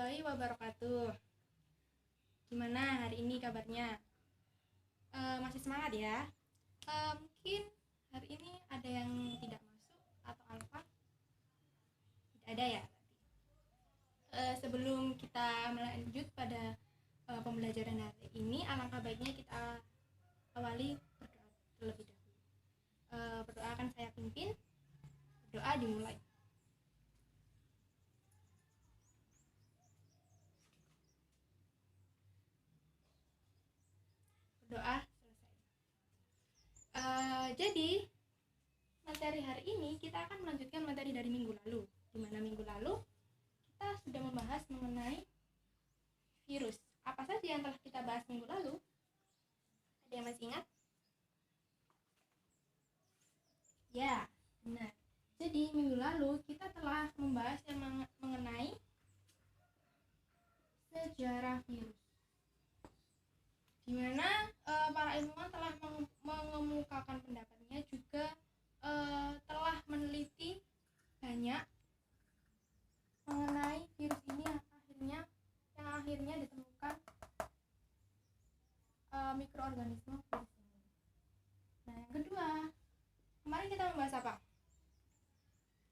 warahmatullahi wabarakatuh. Gimana hari ini kabarnya? Masih semangat ya? Mungkin hari ini ada yang tidak masuk atau apa? Tidak ada ya? Sebelum kita melanjut pada pembelajaran hari ini, alangkah baiknya kita awali berdoa terlebih dahulu. Berdoa akan saya pimpin. Berdoa dimulai. Doa selesai. Jadi materi hari ini kita akan melanjutkan materi dari minggu lalu. Di mana minggu lalu kita sudah membahas mengenai virus. Apa saja yang telah kita bahas minggu lalu? Ada yang masih ingat? Ya, benar. Jadi minggu lalu kita telah membahas yang mengenai sejarah virus, di mana para ilmuwan telah mengemukakan pendapatnya, juga telah meneliti banyak mengenai virus ini yang akhirnya ditemukan mikroorganisme virus ini. Nah, yang kedua, kemarin kita membahas apa?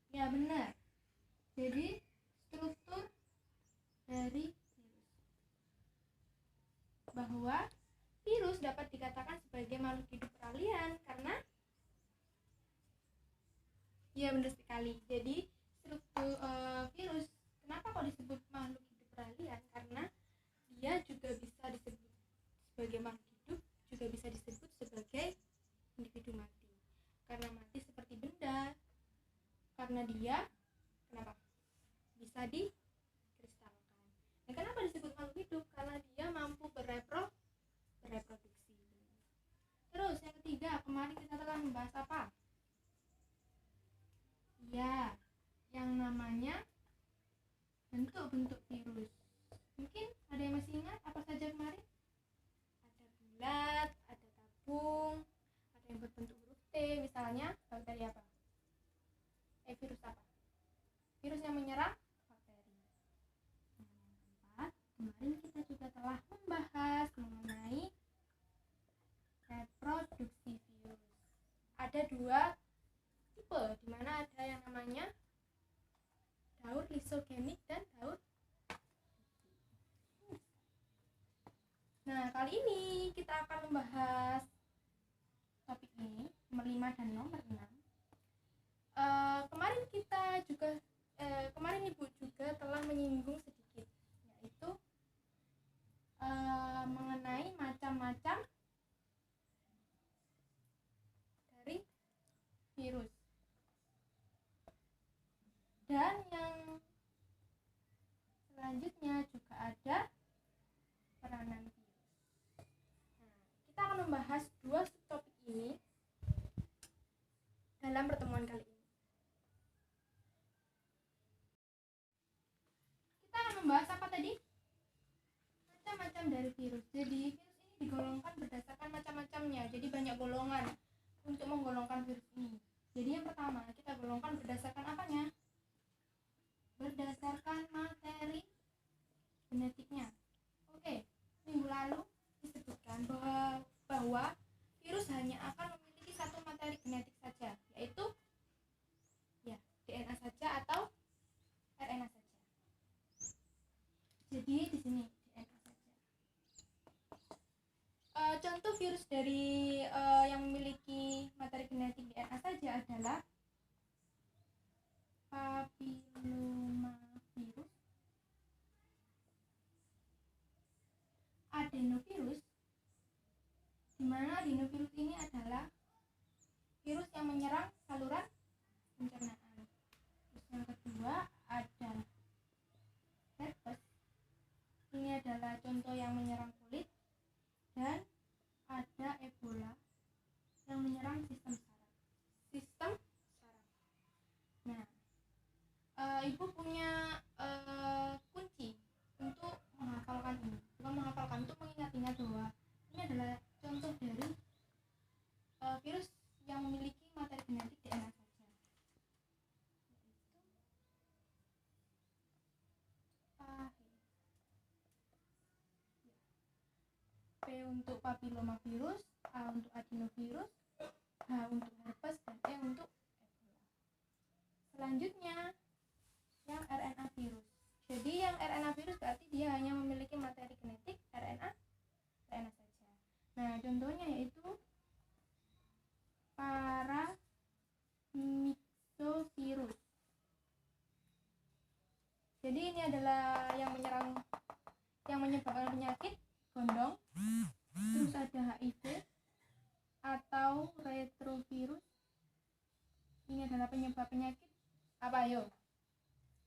Ya, benar. Jadi struktur dari virus, bahwa virus dapat dikatakan sebagai makhluk hidup peralihan karena ya, benar sekali. Jadi struktur virus, kenapa kok disebut makhluk hidup peralihan? Karena dia juga bisa disebut sebagai makhluk hidup, juga bisa disebut sebagai individu mati. Karena mati seperti benda, karena dia kenapa bisa dikristalkan. Dan kenapa disebut makhluk hidup? Karena dia mampu bereproduksi. Terus yang ketiga, kemarin kita telah membahas apa? Ya, yang namanya bentuk-bentuk virus. Mungkin ada yang masih ingat apa saja kemarin? Ada bulat, ada tabung, ada yang berbentuk huruf T, misalnya bakteri apa? Virus apa? Virus yang menyerang bakteri. Yang keempat, kemarin kita juga telah membahas mengenai reproduksi virus. Ada dua tipe, di mana ada yang namanya daur lisogemik dan daur. Nah, kali ini kita akan membahas topik ini, nomor 5 dan nomor 6. Kemarin Ibu juga telah menyinggung sedikit, yaitu mengenai macam-macam dari virus. Dan yang selanjutnya juga ada peranan virus. Nah, kita akan membahas dua subtopik ini dalam pertemuan kali ini. Kita akan membahas apa tadi? Macam-macam dari virus. Jadi virus ini digolongkan berdasarkan macam-macamnya. Jadi banyak golongan untuk menggolongkan virus ini. Jadi yang pertama, kita golongkan berdasarkan apanya? Berdasarkan materi genetiknya. Oke, minggu lalu disebutkan bahwa virus hanya akan memiliki satu materi genetik saja, yaitu ya DNA saja atau RNA saja. Jadi di sini DNA saja. Contoh virus dari yang memiliki materi genetik DNA saja adalah papillomavirus, adenovirus, di mana adenovirus ini adalah virus yang menyerang saluran pencernaan. Terus yang kedua ada herpes, ini adalah contoh yang menyerang kulit, dan ada Ebola. untuk papillomavirus, A untuk adenovirus, H untuk herpes, dan E untuk Ebola. Selanjutnya yang RNA virus. Jadi yang RNA virus berarti dia hanya memiliki materi genetik RNA saja. Nah, contohnya yaitu paramyxovirus. Jadi ini adalah yang menyebabkan penyakit gondong. Terus ada HIV atau retrovirus. Ini adalah penyebab penyakit apa yo?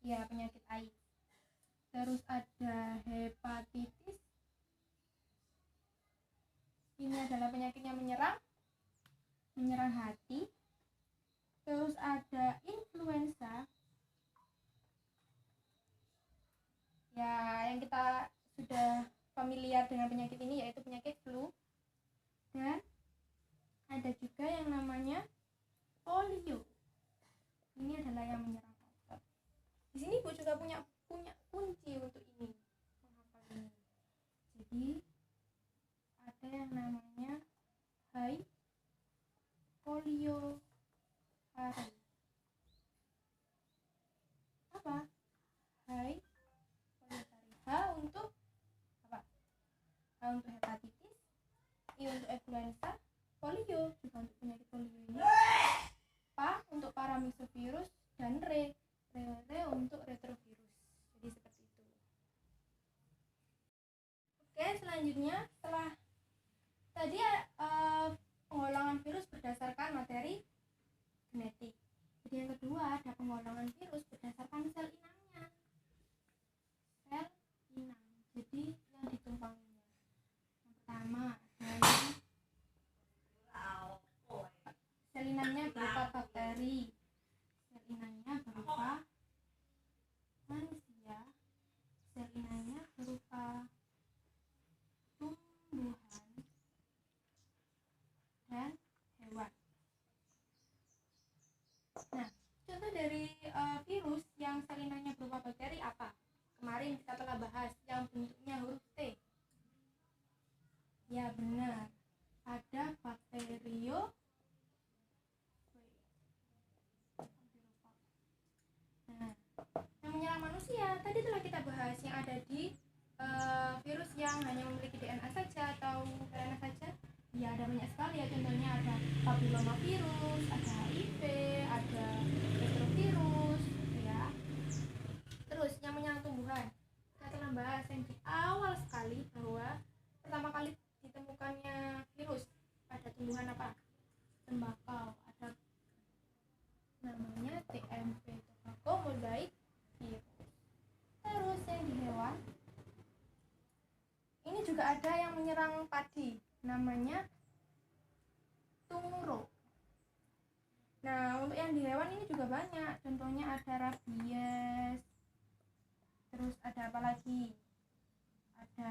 Ya, penyakit AIDS. Terus ada hepatitis. Ini adalah penyakit yang menyerang hati. Terus ada influenza. Ya, yang kita sudah familiar dengan penyakit ini yaitu penyakit flu. Dan ada juga yang namanya polio. Ini adalah yang menyerang otot. Di sini Bu juga punya kunci untuk ini, menghafal ini. Jadi ada yang namanya high polio hari. Apa? High polio hari. H untuk apa? H untuk hepatitis, I untuk influenza, polio juga untuk penyakit polio ini. Pa untuk paramyxovirus dan Re untuk retrovirus. Jadi seperti itu. Oke, selanjutnya setelah tadi penggolongan virus berdasarkan materi genetik. Jadi yang kedua ada penggolongan virus berdasarkan sel inangnya. Sel inang. Jadi yang ditumpanginya. Yang pertama ada sel inangnya berupa bakteri. Sel inangnya berupa manusia. Sel inangnya berupa tumbuhan dan hewan. Nah, contoh dari virus yang sel inangnya berupa bakteri apa? Kemarin kita telah bahas yang bentuknya huruf T. Ya, benar. Ada bakterio. Nah, yang menyerang manusia tadi telah kita bahas yang ada di virus yang hanya memiliki DNA saja atau RNA saja. Ya, ada banyak sekali ya, contohnya ada papillomavirus, ada HIV, ada retrovirus, ya. Terus yang menyerang tumbuhan, kita telah bahas yang di awal sekali bahwa pertama kali ditemukannya virus pada tumbuhan apa? Tembakau. Ada namanya TMP, tobacco mosaic virus. Terus yang di hewan ini juga ada yang menyerang padi, namanya tungro. Nah, untuk yang di hewan ini juga banyak, contohnya ada rabies. Terus ada apa lagi? Ada,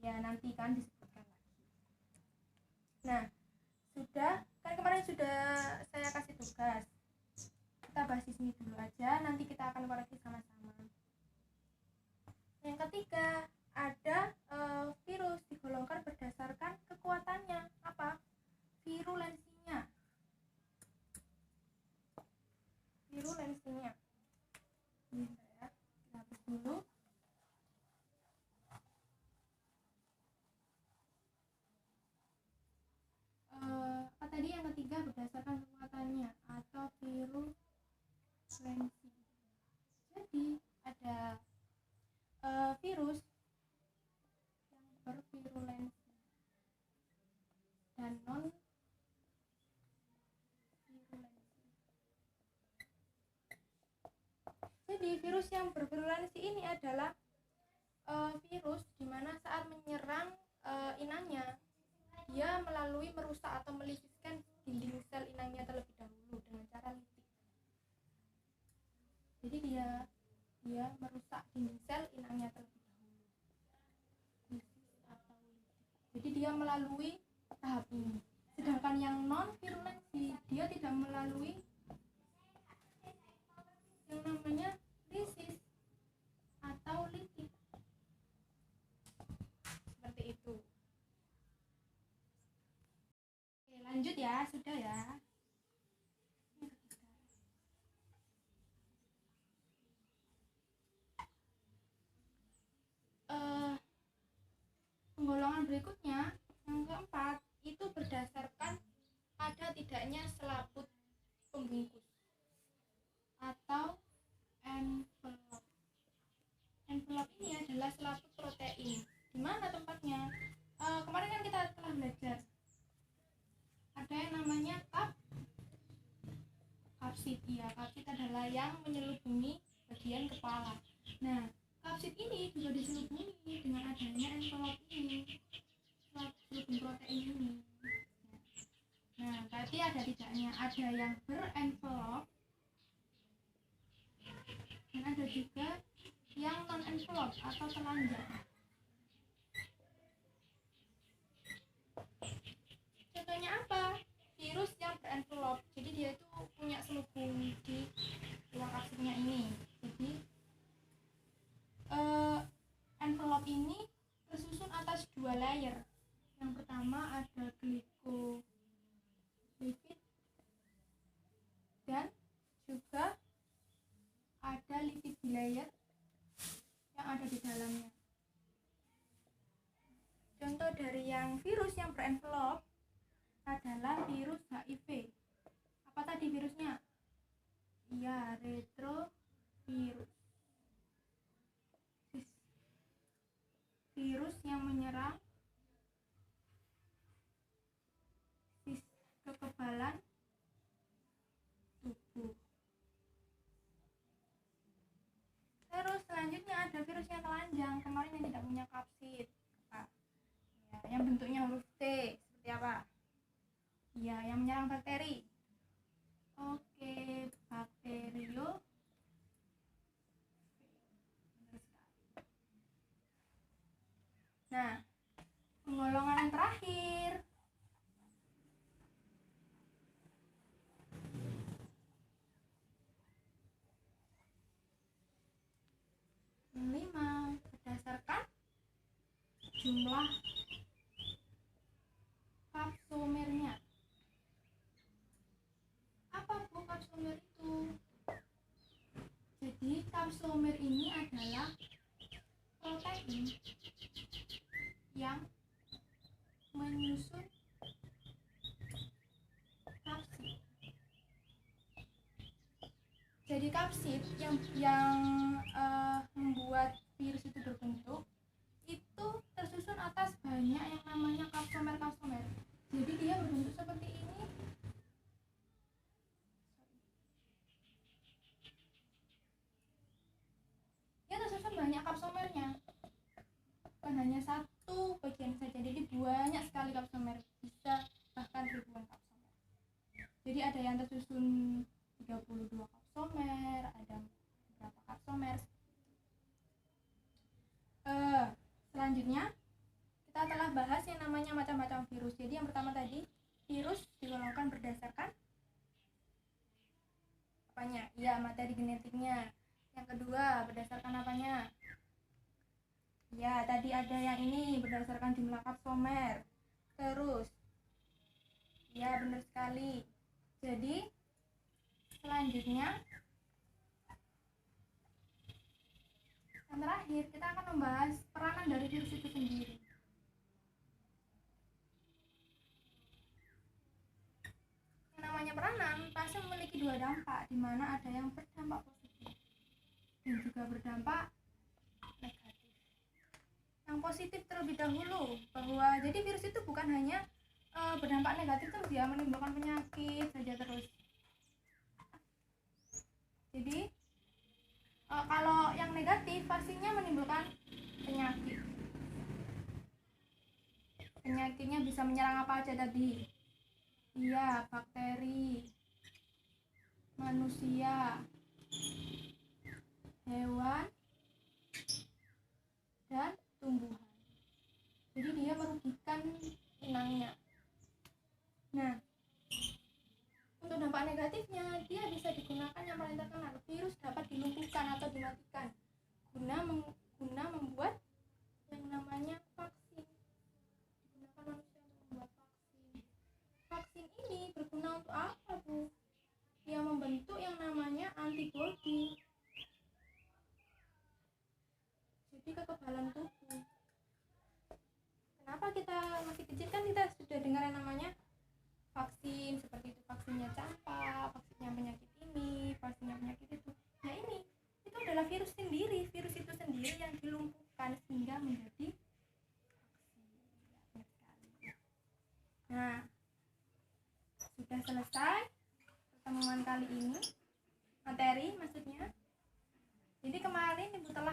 ya nanti kan disebutkan lagi. Nah, kan kemarin sudah saya kasih tugas. Kita bahas di sini dulu aja, nanti kita akan koreksi sama-sama. Yang ketiga, ada virus digolongkan berdasarkan kekuatannya. Apa? Virulensinya. Virulensinya. Ini ya, kita hapus dulu. Apa tadi yang ketiga berdasarkan kekuatannya atau virulensi. Jadi ada virus yang bervirulensi dan non virulensi. Jadi virus yang bervirulensi ini adalah virus di mana saat menyerang inangnya dia melalui merusak atau melipiskan dinding sel inangnya terlebih dahulu dengan cara litik. Jadi dia merusak dinding sel inangnya terlebih dahulu. Jadi dia melalui tahap ini. Sedangkan yang non virulensi dia tidak melalui yang namanya lisis atau litik. Seperti itu. ya, sudah ya. Yang ketiga. Penggolongan berikutnya, yang keempat, itu berdasarkan ada tidaknya selaput pembungkus atau envelope. Envelope ini adalah selaput protein. Di mana tempatnya? Kemarin kan kita telah belajar ada yang namanya kapsid. Ya, kapsid adalah yang menyelubungi bagian kepala. Nah, kapsid ini juga diselubungi dengan adanya envelope ini, selubung protein ini. Nah, berarti ada tidaknya, ada yang berenvelope dan ada juga yang non envelope atau telanjang. Contohnya apa? Virus yang berenvelope. Jadi dia itu punya selubung di ruang kapsidnya ini. Jadi envelope ini tersusun atas 2 layer. Yang pertama ada glicolipid dan juga ada lipid bilayer yang ada di dalamnya. Contoh dari yang virus yang berenvelope adalah virus HIV. Apa tadi virusnya? Iya, retrovirus. Virus yang menyerang kekebalan tubuh. Terus selanjutnya ada virus yang telanjang, kemarin yang tidak punya kapsid. Ya, yang bentuknya huruf T, seperti apa? Ya, yang menyerang bakteri. Oke, bakterio. Nah, penggolongan yang terakhir. Kelima, berdasarkan jumlah kapsomernya. Apa bu kapsomer itu? Jadi kapsomer ini adalah protein yang menyusun kapsid. Jadi kapsid yang membuat virus itu berbentuk itu tersusun atas banyak yang namanya kapsomer. Jadi dia berbentuk seperti ini. Dia tersusun banyak kapsomernya, bukan hanya satu bagian saja. Jadi banyak sekali kapsomer, bisa bahkan ribuan kapsomer. Jadi ada yang tersusun 32 kapsomer, ada beberapa kapsomer. Selanjutnya kita telah bahas yang namanya macam-macam virus. Jadi yang pertama tadi, virus digolongkan berdasarkan apanya? Ya, materi genetiknya. Yang kedua, berdasarkan apanya? Ya, tadi ada yang ini berdasarkan jumlah kapsomer. Terus, ya benar sekali. Jadi selanjutnya, yang terakhir kita akan membahas peranan dari virus itu sendiri. Yang namanya peranan pasti memiliki 2 dampak, di mana ada yang berdampak positif dan juga berdampak negatif. Yang positif terlebih dahulu, bahwa jadi virus itu bukan hanya berdampak negatif terus ya, menimbulkan penyakit saja terus. Jadi kalau yang negatif pastinya menimbulkan penyakit. Penyakitnya bisa menyerang apa aja tadi? Iya, bakteri, manusia, hewan, dan tumbuhan. Jadi dia merugikan inangnya. Nah, untuk dampak negatifnya, dia bisa digunakan yang paling terkenal. Virus dapat dilumpuhkan atau dimatikan guna membuat yang namanya vaksin. Digunakan manusia untuk membuat vaksin. Vaksin ini menguji kekebalan tubuh. Kenapa kita masih kecil kan kita sudah dengar yang namanya vaksin, seperti itu, vaksinnya campak, vaksinnya penyakit ini, vaksinnya penyakit itu. Nah ini itu adalah virus sendiri, virus itu sendiri yang dilumpuhkan sehingga menjadi vaksin. Nah, sudah selesai pertemuan kali ini, materi maksudnya. Jadi kemarin Ibu telah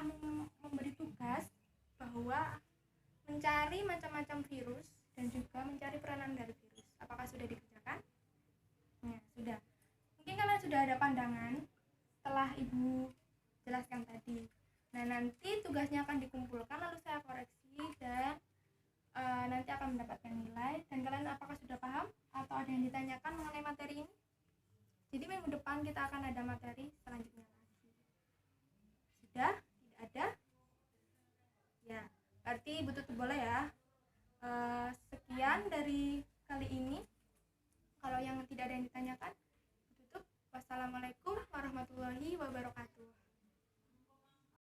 memberi tugas bahwa mencari macam-macam virus dan juga mencari peranan dari virus. Apakah sudah dikerjakan? Nah, sudah. Mungkin kalian sudah ada pandangan setelah Ibu jelaskan tadi. Nah, nanti tugasnya akan dikumpulkan lalu saya koreksi dan nanti akan mendapatkan nilai. Dan kalian apakah sudah paham atau ada yang ditanyakan mengenai materi ini? Jadi minggu depan kita akan ada materi selanjutnya lagi. Sudah? Tidak ada? Ya, berarti Ibu tutup bola ya.